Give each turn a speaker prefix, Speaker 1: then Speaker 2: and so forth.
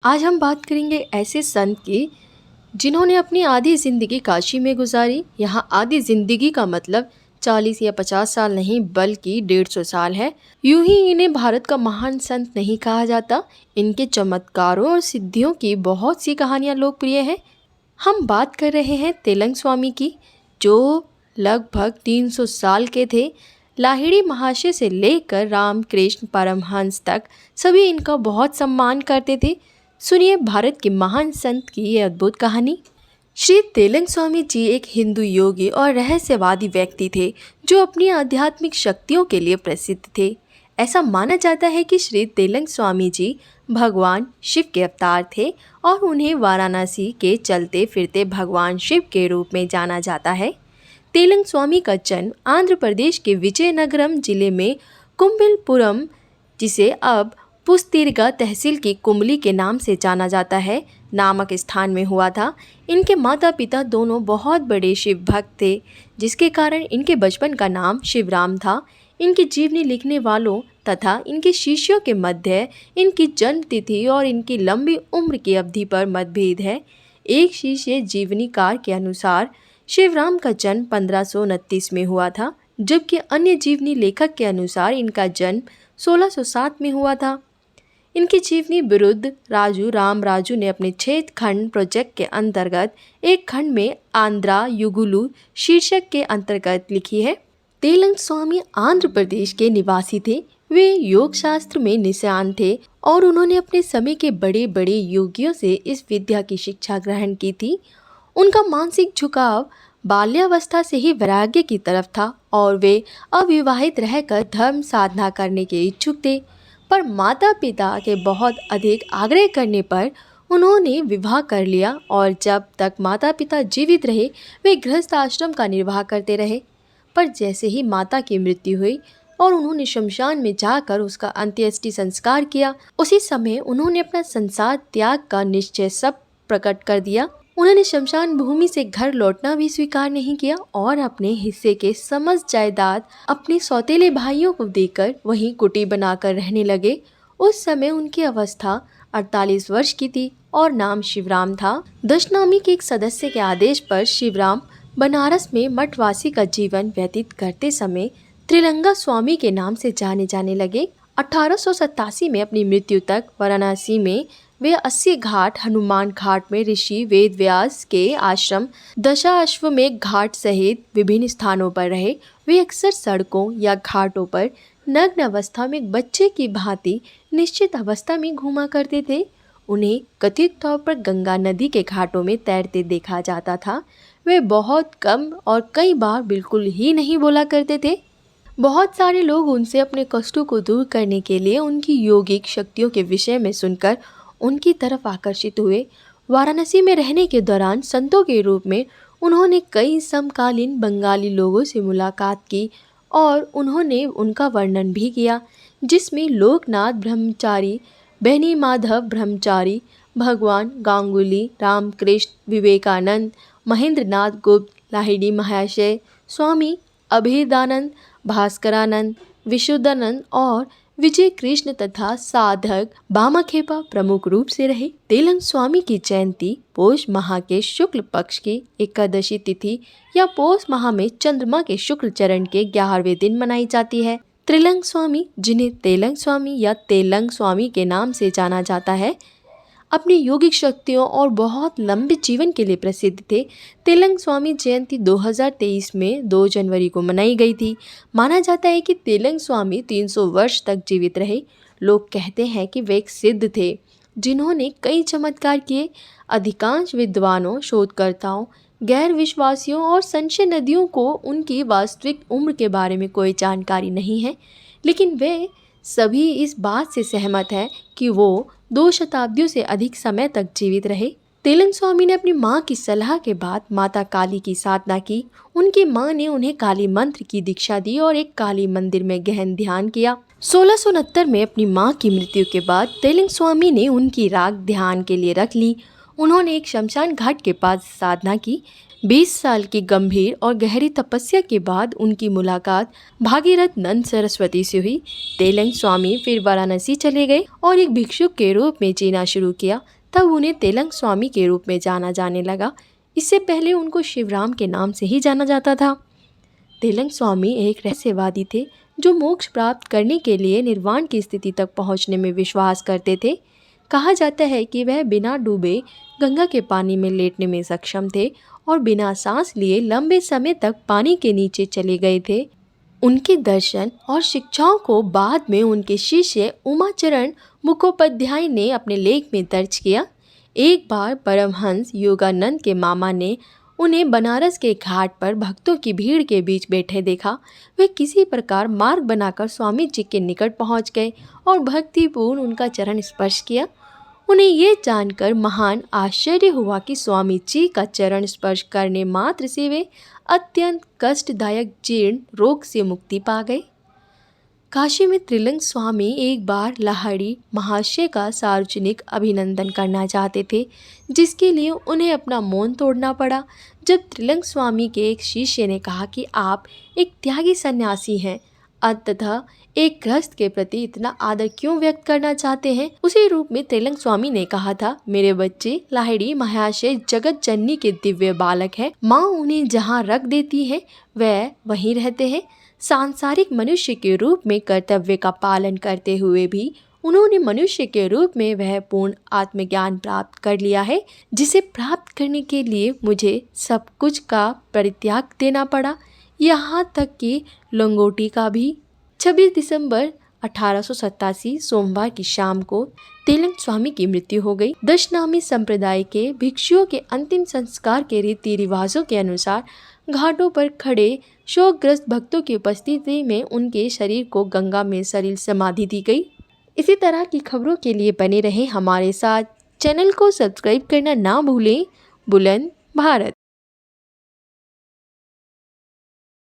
Speaker 1: आज हम बात करेंगे ऐसे संत की जिन्होंने अपनी आधी ज़िंदगी काशी में गुजारी। यहाँ आधी ज़िंदगी का मतलब 40 या 50 साल नहीं बल्कि 150 साल है। यूं ही इन्हें भारत का महान संत नहीं कहा जाता। इनके चमत्कारों और सिद्धियों की बहुत सी कहानियाँ लोकप्रिय हैं। हम बात कर रहे हैं तेलंग स्वामी की, जो लगभग 300 साल के थे। लाहिड़ी महाशय से लेकर रामकृष्ण परमहंस तक सभी इनका बहुत सम्मान करते थे। सुनिए भारत के महान संत की ये अद्भुत कहानी। श्री तेलंग स्वामी जी एक हिंदू योगी और रहस्यवादी व्यक्ति थे जो अपनी आध्यात्मिक शक्तियों के लिए प्रसिद्ध थे। ऐसा माना जाता है कि श्री तेलंग स्वामी जी भगवान शिव के अवतार थे और उन्हें वाराणसी के चलते फिरते भगवान शिव के रूप में जाना जाता है। तेलंग स्वामी का जन्म आंध्र प्रदेश के विजयनगरम जिले में कुंभलपुरम, जिसे अब पुस्तिरगा तहसील की कुमली के नाम से जाना जाता है, नामक स्थान में हुआ था। इनके माता पिता दोनों बहुत बड़े शिव भक्त थे, जिसके कारण इनके बचपन का नाम शिवराम था। इनकी जीवनी लिखने वालों तथा इनके शिष्यों के मध्य इनकी जन्म तिथि और इनकी लंबी उम्र की अवधि पर मतभेद है। एक शिष्य जीवनीकार के अनुसार शिवराम का जन्म 1529 में हुआ था, जबकि अन्य जीवनी लेखक के अनुसार इनका जन्म 1607 में हुआ था। इनकी जीवनी विरुद्ध राजू राम राजू ने अपने 6 खंड प्रोजेक्ट के अंतर्गत एक खंड में आंध्रा युगुलू शीर्षक के अंतर्गत लिखी है। तेलंग स्वामी आंध्र प्रदेश के निवासी थे। वे योग शास्त्र में निष्णात थे और उन्होंने अपने समय के बड़े बड़े योगियों से इस विद्या की शिक्षा ग्रहण की थी। उनका मानसिक झुकाव बाल्यावस्था से ही वैराग्य की तरफ था और वे अविवाहित रहकर धर्म साधना करने के इच्छुक थे, पर माता पिता के बहुत अधिक आग्रह करने पर उन्होंने विवाह कर लिया और जब तक माता पिता जीवित रहे वे गृहस्थ आश्रम का निर्वाह करते रहे। पर जैसे ही माता की मृत्यु हुई और उन्होंने शमशान में जाकर उसका अंत्येष्टि संस्कार किया, उसी समय उन्होंने अपना संसार त्याग का निश्चय सब प्रकट कर दिया। उन्होंने शमशान भूमि से घर लौटना भी स्वीकार नहीं किया और अपने हिस्से के समस्त जायदाद अपने सौतेले भाइयों को देकर वहीं कुटी बनाकर रहने लगे। उस समय उनकी अवस्था 48 वर्ष की थी और नाम शिवराम था। दशनामी के एक सदस्य के आदेश पर शिवराम बनारस में मठवासी का जीवन व्यतीत करते समय त्रिलंगा स्वामी के नाम से जाने जाने लगे। 1887 में अपनी मृत्यु तक वाराणसी में वे 80 घाट, हनुमान घाट में ऋषि वेदव्यास के आश्रम, दशाश्वमेध घाट सहित विभिन्न स्थानों पर रहे। वे अक्सर सड़कों या घाटों पर नग्न अवस्था में एक बच्चे की भांति निश्चित अवस्था में घूमा करते थे। उन्हें कथित तौर पर गंगा नदी के घाटों में तैरते देखा जाता था। वे बहुत कम और कई बार बिल्कुल ही नहीं बोला करते थे। बहुत सारे लोग उनसे अपने कष्टों को दूर करने के लिए उनकी योगिक शक्तियों के विषय में सुनकर उनकी तरफ आकर्षित हुए। वाराणसी में रहने के दौरान संतों के रूप में उन्होंने कई समकालीन बंगाली लोगों से मुलाकात की और उन्होंने उनका वर्णन भी किया, जिसमें लोकनाथ ब्रह्मचारी, बेनी माधव ब्रह्मचारी, भगवान गांगुली, रामकृष्ण, विवेकानंद, महेंद्रनाथ गुप्त, लाहिड़ी महाशय, स्वामी अभेदानंद, भास्करानंद, विशुद्धानंद और विजय कृष्ण तथा साधक बामाखेपा प्रमुख रूप से रहे। तेलंग स्वामी की जयंती पौष माह के शुक्ल पक्ष की एकादशी तिथि या पौष माह में चंद्रमा के शुक्ल चरण के 11वें दिन मनाई जाती है। त्रिलंग स्वामी, जिन्हें तेलंग स्वामी या तेलंग स्वामी के नाम से जाना जाता है, अपनी योगिक शक्तियों और बहुत लंबे जीवन के लिए प्रसिद्ध थे। तेलंग स्वामी जयंती 2023 में 2 जनवरी को मनाई गई थी। माना जाता है कि तेलंग स्वामी 300 वर्ष तक जीवित रहे। लोग कहते हैं कि वे एक सिद्ध थे जिन्होंने कई चमत्कार किए। अधिकांश विद्वानों, शोधकर्ताओं, गैर विश्वासियों और संशय नदियों को उनकी वास्तविक उम्र के बारे में कोई जानकारी नहीं है, लेकिन वे सभी इस बात से सहमत हैं कि वो 2 शताब्दियों से अधिक समय तक जीवित रहे। तेलंग स्वामी ने अपनी मां की सलाह के बाद माता काली की साधना की। उनकी मां ने उन्हें काली मंत्र की दीक्षा दी और एक काली मंदिर में गहन ध्यान किया। 1669 में अपनी मां की मृत्यु के बाद तेलंग स्वामी ने उनकी राख ध्यान के लिए रख ली। उन्होंने एक शमशान घाट के पास साधना की, 20 साल की गंभीर और गहरी तपस्या के बाद उनकी मुलाकात भागीरथ नंद सरस्वती से हुई। तेलंग स्वामी फिर वाराणसी चले गए और एक भिक्षुक के रूप में जीना शुरू किया। तब उन्हें तेलंग स्वामी के रूप में जाना जाने लगा। इससे पहले उनको शिवराम के नाम से ही जाना जाता था। तेलंग स्वामी एक रहस्यवादी थे जो मोक्ष प्राप्त करने के लिए निर्वाण की स्थिति तक पहुंचने में विश्वास करते थे। कहा जाता है कि वह बिना डूबे गंगा के पानी में लेटने में सक्षम थे और बिना सांस लिए लंबे समय तक पानी के नीचे चले गए थे। उनके दर्शन और शिक्षाओं को बाद में उनके शिष्य उमाचरण मुखोपाध्याय ने अपने लेख में दर्ज किया। एक बार परमहंस योगानंद के मामा ने उन्हें बनारस के घाट पर भक्तों की भीड़ के बीच बैठे देखा। वे किसी प्रकार मार्ग बनाकर स्वामी जी के निकट पहुंच गए और भक्तिपूर्ण उनका चरण स्पर्श किया। उन्हें ये जानकर महान आश्चर्य हुआ कि स्वामी जी का चरण स्पर्श करने मात्र से वे अत्यंत कष्टदायक जीर्ण रोग से मुक्ति पा गए। काशी में त्रिलंग स्वामी एक बार लाहिड़ी महाशय का सार्वजनिक अभिनंदन करना चाहते थे, जिसके लिए उन्हें अपना मौन तोड़ना पड़ा। जब त्रिलंग स्वामी के एक शिष्य ने कहा कि आप एक त्यागी सन्यासी हैं, अंततः एक गृहस्थ के प्रति इतना आदर क्यों व्यक्त करना चाहते हैं, उसी रूप में त्रिलंग स्वामी ने कहा था, मेरे बच्चे लाहिड़ी महाशय जगत जननी के दिव्य बालक हैं। माँ उन्हें जहाँ रख देती है वह वहीं रहते हैं। सांसारिक मनुष्य के रूप में कर्तव्य का पालन करते हुए भी उन्होंने मनुष्य के रूप में वह पूर्ण आत्मज्ञान प्राप्त कर लिया है, जिसे प्राप्त करने के लिए मुझे सब कुछ का परित्याग देना पड़ा, यहाँ तक कि लंगोटी का भी। 26 दिसंबर 1887 सोमवार की शाम को तेलंग स्वामी की मृत्यु हो गई। दशनामी संप्रदाय के भिक्षुओं के अंतिम संस्कार के रीति रिवाजों के अनुसार घाटों पर खड़े शोकग्रस्त भक्तों की उपस्थिति में उनके शरीर को गंगा में सलील समाधि दी गई। इसी तरह की खबरों के लिए बने रहें हमारे साथ। चैनल को सब्सक्राइब करना ना भूलें। बुलंद भारत।